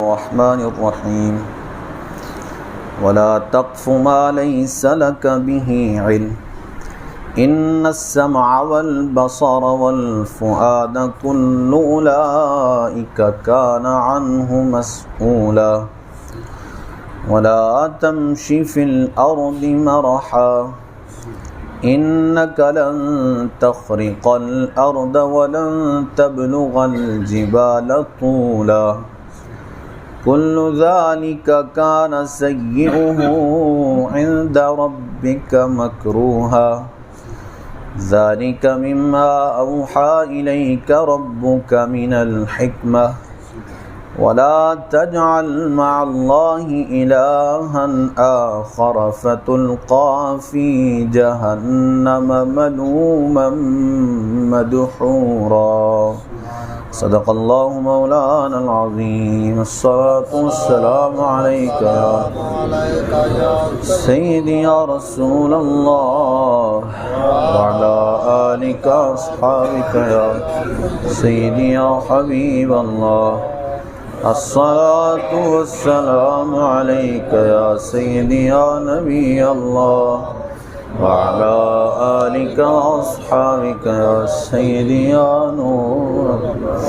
الرحمن الرحیم ولا تقف ما ليس لك به علم ان السمع والبصر والفؤاد كل اولئك كان عنه مسؤولا ولا تمش في الارض مرحا انك لن تخرق الارض ولن تبلغ الجبال طولا كل ذلك كان سيئه عند ربك مكروها ذلك مما أوحى إليك ربك من الحكمة ولا تجعل مع الله إلها آخر فتلقى في جهنم ملوما مدحورا صدق الله مولانا العظيم الصلاة والسلام عليك يا سيدي يا رسول الله وعلى آلك أصحابك يا سيدي يا حبيب الله الصلاة والسلام عليك يا سيدي يا نبي الله وعلى آلك وأصحابك يا سيدي يا نور الله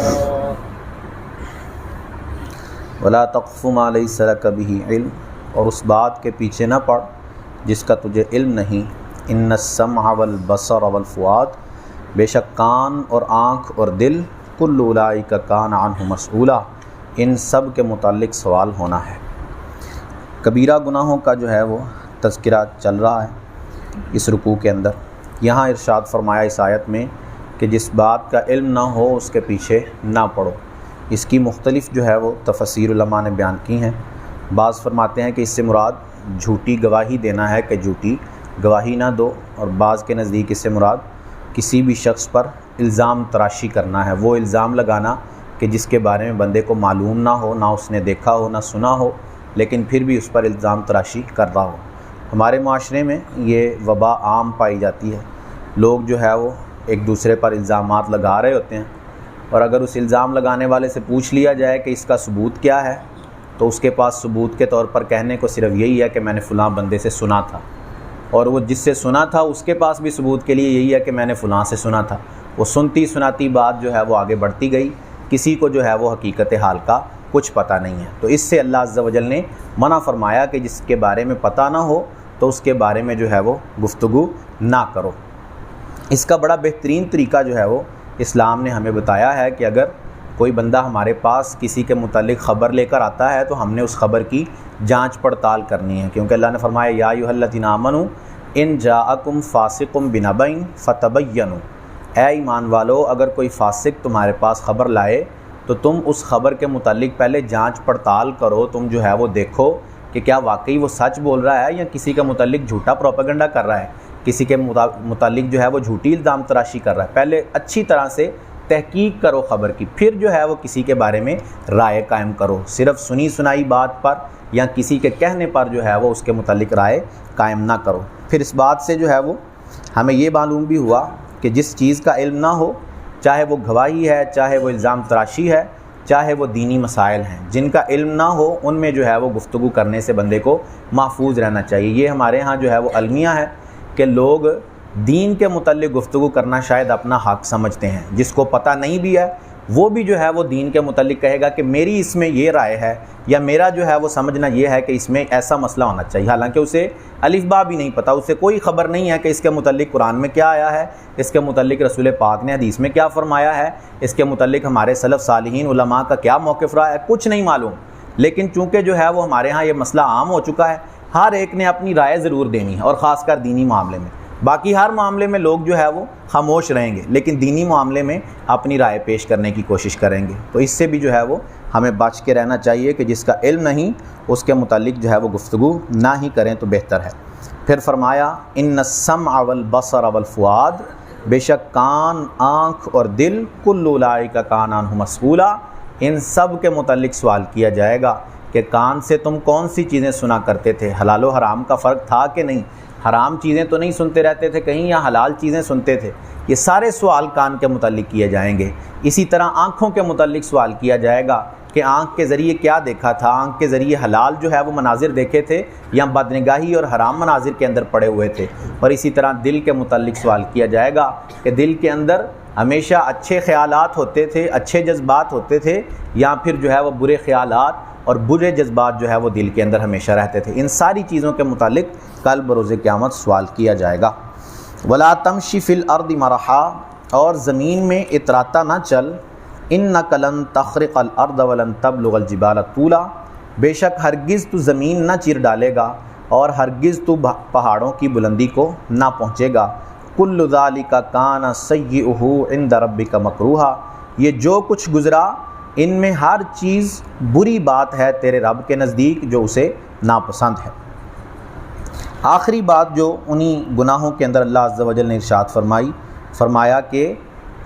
ولا تقف ما ليس لك به علم، اور اس بات کے پیچھے نہ پڑ جس کا تجھے علم نہیں. ان السمع والبصر والفؤاد، بے شک کان اور آنکھ اور دل، کل اولئک کان عنہ مسئولا، ان سب کے متعلق سوال ہونا ہے. کبیرہ گناہوں کا جو ہے وہ تذکرہ چل رہا ہے اس رکوع کے اندر. یہاں ارشاد فرمایا اس آیت میں کہ جس بات کا علم نہ ہو اس کے پیچھے نہ پڑو. اس کی مختلف جو ہے وہ تفسیر علماء نے بیان کی ہیں. بعض فرماتے ہیں کہ اس سے مراد جھوٹی گواہی دینا ہے کہ جھوٹی گواہی نہ دو، اور بعض کے نزدیک اس سے مراد کسی بھی شخص پر الزام تراشی کرنا ہے، وہ الزام لگانا کہ جس کے بارے میں بندے کو معلوم نہ ہو، نہ اس نے دیکھا ہو نہ سنا ہو، لیکن پھر بھی اس پر الزام تراشی کر رہا ہو. ہمارے معاشرے میں یہ وبا عام پائی جاتی ہے. لوگ جو ہے وہ ایک دوسرے پر الزامات لگا رہے ہوتے ہیں، اور اگر اس الزام لگانے والے سے پوچھ لیا جائے کہ اس کا ثبوت کیا ہے، تو اس کے پاس ثبوت کے طور پر کہنے کو صرف یہی ہے کہ میں نے فلاں بندے سے سنا تھا، اور وہ جس سے سنا تھا اس کے پاس بھی ثبوت کے لیے یہی ہے کہ میں نے فلاں سے سنا تھا. وہ سنتی سناتی بات جو ہے وہ آگے بڑھتی گئی، کسی کو جو ہے وہ حقیقت حال کا کچھ پتہ نہیں ہے. تو اس سے اللہ عز و جل نے منع فرمایا کہ جس کے بارے میں پتہ نہ ہو تو اس کے بارے میں جو ہے وہ گفتگو نہ کرو. اس کا بڑا بہترین طریقہ جو ہے وہ اسلام نے ہمیں بتایا ہے کہ اگر کوئی بندہ ہمارے پاس کسی کے متعلق خبر لے کر آتا ہے تو ہم نے اس خبر کی جانچ پڑتال کرنی ہے، کیونکہ اللہ نے فرمایا یا ایھا الذین آمنوا ان جاءکم فاسق بنبأ فتبینوا، اے ایمان والو اگر کوئی فاسق تمہارے پاس خبر لائے تو تم اس خبر کے متعلق پہلے جانچ پڑتال کرو. تم جو ہے وہ دیکھو کہ کیا واقعی وہ سچ بول رہا ہے یا کسی کے متعلق جھوٹا پروپیگنڈا کر رہا ہے، کسی کے متعلق جو ہے وہ جھوٹی الزام تراشی کر رہا ہے. پہلے اچھی طرح سے تحقیق کرو خبر کی، پھر جو ہے وہ کسی کے بارے میں رائے قائم کرو. صرف سنی سنائی بات پر یا کسی کے کہنے پر جو ہے وہ اس کے متعلق رائے قائم نہ کرو. پھر اس بات سے جو ہے وہ ہمیں یہ معلوم بھی ہوا کہ جس چیز کا علم نہ ہو، چاہے وہ گواہی ہے، چاہے وہ الزام تراشی ہے، چاہے وہ دینی مسائل ہیں، جن کا علم نہ ہو ان میں جو ہے وہ گفتگو کرنے سے بندے کو محفوظ رہنا چاہیے. یہ ہمارے ہاں جو ہے وہ المیہ ہے کہ لوگ دین کے متعلق گفتگو کرنا شاید اپنا حق سمجھتے ہیں. جس کو پتہ نہیں بھی ہے وہ بھی جو ہے وہ دین کے متعلق کہے گا کہ میری اس میں یہ رائے ہے، یا میرا جو ہے وہ سمجھنا یہ ہے کہ اس میں ایسا مسئلہ ہونا چاہیے، حالانکہ اسے الف با بھی نہیں پتہ، اسے کوئی خبر نہیں ہے کہ اس کے متعلق قرآن میں کیا آیا ہے، اس کے متعلق رسول پاک نے حدیث میں کیا فرمایا ہے، اس کے متعلق ہمارے سلف صالحین علماء کا کیا موقف رہا ہے، کچھ نہیں معلوم. لیکن چونکہ جو ہے وہ ہمارے ہاں یہ مسئلہ عام ہو چکا ہے، ہر ایک نے اپنی رائے ضرور دینی ہے، اور خاص کر دینی معاملے میں. باقی ہر معاملے میں لوگ جو ہے وہ خاموش رہیں گے، لیکن دینی معاملے میں اپنی رائے پیش کرنے کی کوشش کریں گے. تو اس سے بھی جو ہے وہ ہمیں بچ کے رہنا چاہیے کہ جس کا علم نہیں اس کے متعلق جو ہے وہ گفتگو نہ ہی کریں تو بہتر ہے. پھر فرمایا ان السمع والبصر والفؤاد، بے شک کان، آنکھ اور دل، کل اولئک کان عنہ مسئولا، ان سب کے متعلق سوال کیا جائے گا کہ کان سے تم کون سی چیزیں سنا کرتے تھے، حلال و حرام کا فرق تھا کہ نہیں، حرام چیزیں تو نہیں سنتے رہتے تھے کہیں، یا حلال چیزیں سنتے تھے. یہ سارے سوال کان کے متعلق کیے جائیں گے. اسی طرح آنکھوں کے متعلق سوال کیا جائے گا کہ آنکھ کے ذریعے کیا دیکھا تھا، آنکھ کے ذریعے حلال جو ہے وہ مناظر دیکھے تھے یا بدنگاہی اور حرام مناظر کے اندر پڑے ہوئے تھے۔ اور اسی طرح دل کے متعلق سوال کیا جائے گا کہ دل کے اندر ہمیشہ اچھے خیالات ہوتے تھے، اچھے جذبات ہوتے تھے، یا پھر جو ہے وہ برے خیالات اور برے جذبات جو ہے وہ دل کے اندر ہمیشہ رہتے تھے۔ ان ساری چیزوں کے متعلق کل بروز قیامت سوال کیا جائے گا۔ وَلَا تَمْشِ فِي الْأَرْضِ مَرَحًا، اور زمین میں اتراتا نہ چل، إِنَّكَ لَن تَخْرِقَ الْأَرْضَ وَلَن تَبْلُغَ الْجِبَالَ طُولًا، بے شک ہرگز تو زمین نہ چیر ڈالے گا اور ہرگز تو پہاڑوں کی بلندی کو نہ پہنچے گا۔ كُلُّ ذَلِكَ كَانَ سَيِّئُهُ عِندَ رَبِّكَ مَكْرُوهًا، یہ جو کچھ گزرا ان میں ہر چیز بری بات ہے تیرے رب کے نزدیک جو اسے ناپسند ہے۔ آخری بات جو انہی گناہوں کے اندر اللہ عز و جل نے ارشاد فرمایا کہ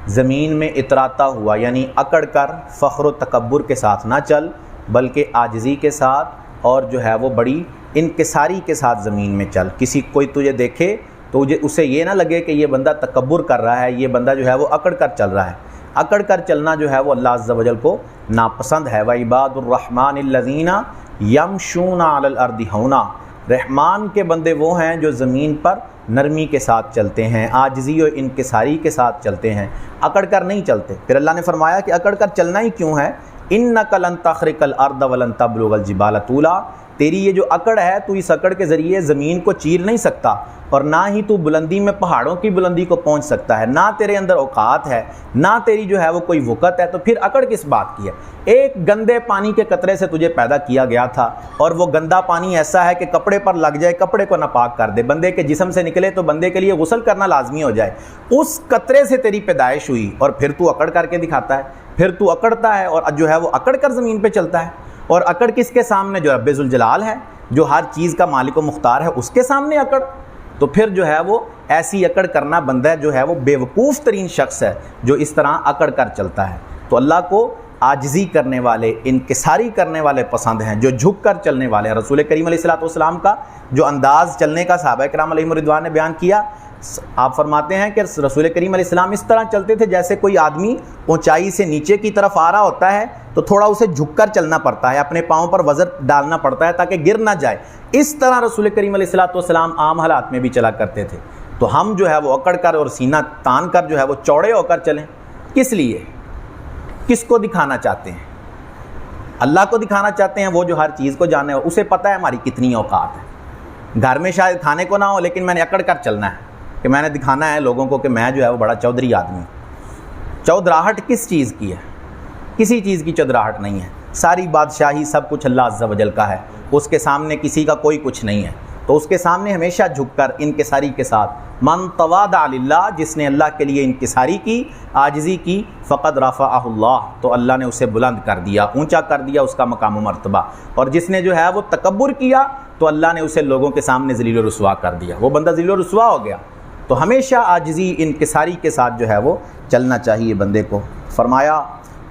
زمین میں اتراتا ہوا، یعنی اکڑ کر فخر و تکبر کے ساتھ نہ چل، بلکہ عاجزی کے ساتھ اور جو ہے وہ بڑی انکساری کے ساتھ زمین میں چل۔ کوئی تجھے دیکھے تو اسے یہ نہ لگے کہ یہ بندہ تکبر کر رہا ہے، یہ بندہ جو ہے وہ اکڑ کر چل رہا ہے۔ اکڑ کر چلنا جو ہے وہ اللہ عز و جل کو ناپسند ہے۔ وَعِبَادُ الرَّحْمَنِ الَّذِينَ يَمْشُونَ عَلَى الْأَرْضِ هَوْنًا، رحمان کے بندے وہ ہیں جو زمین پر نرمی کے ساتھ چلتے ہیں، عاجزی اور انکساری کے ساتھ چلتے ہیں، اکڑ کر نہیں چلتے۔ پھر اللہ نے فرمایا کہ اکڑ کر چلنا ہی کیوں ہے؟ إِنَّكَ لَن تَخْرِقَ الْأَرْضَ وَلَن تَبْلُغَ الْجِبَالَ طُولًا، تیری یہ جو اکڑ ہے تو اس اکڑ کے ذریعے زمین کو چیر نہیں سکتا، اور نہ ہی تو بلندی میں پہاڑوں کی بلندی کو پہنچ سکتا ہے، نہ تیرے اندر اوقات ہے، نہ تیری جو ہے وہ کوئی وقت ہے، تو پھر اکڑ کس بات کی ہے؟ ایک گندے پانی کے قطرے سے تجھے پیدا کیا گیا تھا، اور وہ گندا پانی ایسا ہے کہ کپڑے پر لگ جائے، کپڑے کو ناپاک کر دے، بندے کے جسم سے نکلے تو بندے کے لیے غسل کرنا لازمی ہو جائے۔ اس قطرے سے تیری پیدائش ہوئی، اور پھر تو اکڑ کر کے دکھاتا ہے، پھر تو اکڑتا ہے اور جو ہے وہ اکڑ کر زمین پہ چلتا ہے۔ اور اکڑ کس کے سامنے؟ جو رب ذوالجلال ہے، جو ہر چیز کا مالک و مختار ہے، اس کے سامنے اکڑ۔ تو پھر جو ہے وہ ایسی اکڑ کرنا بندہ جو ہے وہ بے وقوف ترین شخص ہے جو اس طرح اکڑ کر چلتا ہے۔ تو اللہ کو عاجزی کرنے والے، انکساری کرنے والے پسند ہیں، جو جھک کر چلنے والے ہیں۔ رسول کریم علیہ السلام کا جو انداز چلنے کا صحابہ کرام علیہم رضوان نے بیان کیا، آپ فرماتے ہیں کہ رسول کریم علیہ السلام اس طرح چلتے تھے جیسے کوئی آدمی اونچائی سے نیچے کی طرف آ رہا ہوتا ہے تو تھوڑا اسے جھک کر چلنا پڑتا ہے، اپنے پاؤں پر وزن ڈالنا پڑتا ہے تاکہ گر نہ جائے۔ اس طرح رسول کریم علیہ السلام عام حالات میں بھی چلا کرتے تھے۔ تو ہم جو ہے وہ اکڑ کر اور سینہ تان کر جو ہے وہ چوڑے ہو کر چلیں، کس لیے؟ کس کو دکھانا چاہتے ہیں؟ اللہ کو دکھانا چاہتے ہیں، وہ جو ہر چیز کو جانے، اسے پتہ ہے ہماری کتنی اوقات ہے۔ گھر میں شاید کھانے کو نہ ہو، لیکن میں نے اکڑ کر چلنا ہے کہ میں نے دکھانا ہے لوگوں کو کہ میں جو ہے وہ بڑا چودھری آدمی ہوں۔ چودراہٹ کس چیز کی ہے؟ کسی چیز کی چودراہٹ نہیں ہے۔ ساری بادشاہی سب کچھ اللہ عز و جل کا ہے، اس کے سامنے کسی کا کوئی کچھ نہیں ہے۔ تو اس کے سامنے ہمیشہ جھک کر انکساری کے ساتھ، من تواضع للہ، جس نے اللہ کے لیے انکساری کی، عاجزی کی، فقد رفعہ اللہ، تو اللہ نے اسے بلند کر دیا، اونچا کر دیا اس کا مقام و مرتبہ۔ اور جس نے جو ہے وہ تکبر کیا تو اللہ نے اسے لوگوں کے سامنے ذلیل و رسوا کر دیا، وہ بندہ ذلیل و رسوا ہو گیا۔ تو ہمیشہ عاجزی، انکساری کے ساتھ جو ہے وہ چلنا چاہیے بندے کو۔ فرمایا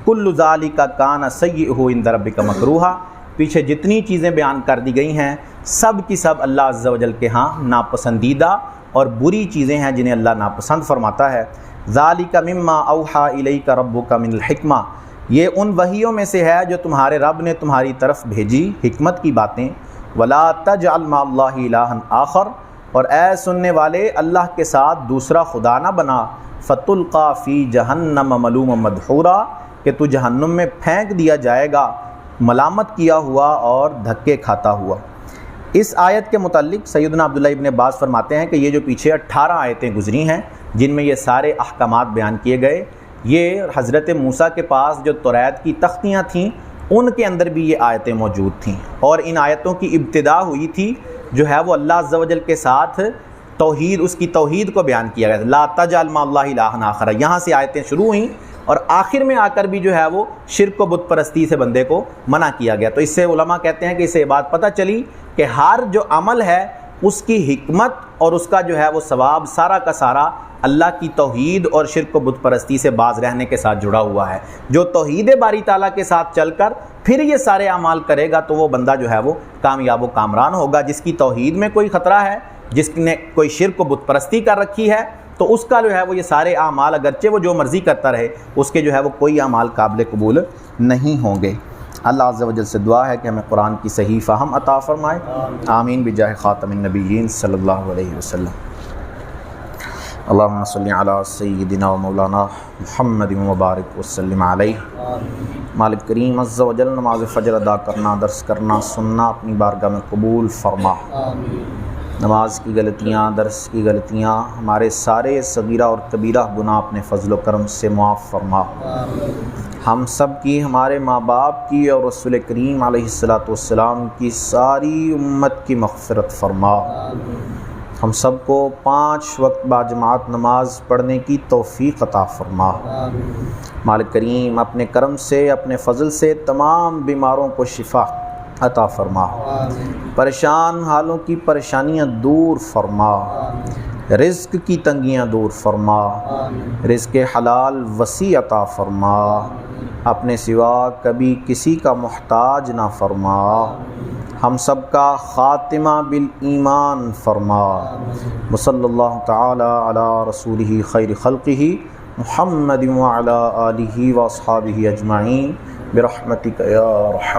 کل ذالک کان سیئہ عند ربک مکروہا، پیچھے جتنی چیزیں بیان کر دی گئی ہیں سب کی سب اللہ عز و جل کے ہاں ناپسندیدہ اور بری چیزیں ہیں جنہیں اللہ ناپسند فرماتا ہے۔ ذالک مما اوحی الیک ربک من الحکمہ، یہ ان وحیوں میں سے ہے جو تمہارے رب نے تمہاری طرف بھیجی، حکمت کی باتیں۔ ولا تجعل مع اللہ الہا آخر، اور اے سننے والے اللہ کے ساتھ دوسرا خدا نہ بنا، فتلقی فی جہنم ملوما مدحورا، کہ تو جہنم میں پھینک دیا جائے گا ملامت کیا ہوا اور دھکے کھاتا ہوا۔ اس آیت کے متعلق سیدنا عبداللہ ابن عباس فرماتے ہیں کہ یہ جو پیچھے 18 آیتیں گزری ہیں جن میں یہ سارے احکامات بیان کیے گئے، یہ حضرت موسیٰ کے پاس جو توریت کی تختیاں تھیں ان کے اندر بھی یہ آیتیں موجود تھیں، اور ان آیتوں کی ابتدا ہوئی تھی جو ہے وہ اللہ عز و جل کے ساتھ توحید، اس کی توحید کو بیان کیا گیا، لا تجعل مع اللہ الہا آخر، یہاں سے آیتیں شروع ہوئیں، اور آخر میں آ کر بھی جو ہے وہ شرک و بت پرستی سے بندے کو منع کیا گیا۔ تو اس سے علماء کہتے ہیں کہ اس سے یہ بات پتہ چلی کہ ہر جو عمل ہے اس کی حکمت اور اس کا جو ہے وہ ثواب سارا کا سارا اللہ کی توحید اور شرک و بت پرستی سے باز رہنے کے ساتھ جڑا ہوا ہے۔ جو توحید باری تعالیٰ کے ساتھ چل کر پھر یہ سارے اعمال کرے گا تو وہ بندہ جو ہے وہ کامیاب و کامران ہوگا۔ جس کی توحید میں کوئی خطرہ ہے، جس نے کوئی شرک و بت پرستی کر رکھی ہے، تو اس کا جو ہے وہ یہ سارے اعمال اگرچہ وہ جو مرضی کرتا رہے، اس کے جو ہے وہ کوئی اعمال قابل قبول نہیں ہوں گے۔ اللہ عز و جل سے دعا ہے کہ ہمیں قرآن کی صحیح فہم عطا فرمائے، آمین بجاہ خاتم النبیین صلی اللہ علیہ وسلم۔ اللہم صلی علی سیدنا و مولانا محمد مبارک وسلم علیہ۔ مالک کریم عز و جل نماز فجر ادا کرنا، درس کرنا، سننا اپنی بارگاہ میں قبول فرما۔ نماز کی غلطیاں، درس کی غلطیاں، ہمارے سارے صغیرہ اور کبیرہ گناہ اپنے فضل و کرم سے معاف فرما۔ ہم سب کی، ہمارے ماں باپ کی اور رسول کریم علیہ السلام کی ساری امت کی مغفرت فرما۔ ہم سب کو 5 وقت باجماعت نماز پڑھنے کی توفیق عطا فرما۔ مالک کریم اپنے کرم سے، اپنے فضل سے تمام بیماروں کو شفا عطا فرما، پریشان حالوں کی پریشانیاں دور فرما، رزق کی تنگیاں دور فرما، رزق حلال وسیع عطا فرما، اپنے سوا کبھی کسی کا محتاج نہ فرما، ہم سب کا خاتمہ بالایمان فرما۔ وصلی اللہ تعالی علی رسولہ خیر خلقہ محمد وعلی آلہ واصحابہ اجمعین برحمتک یا ارحم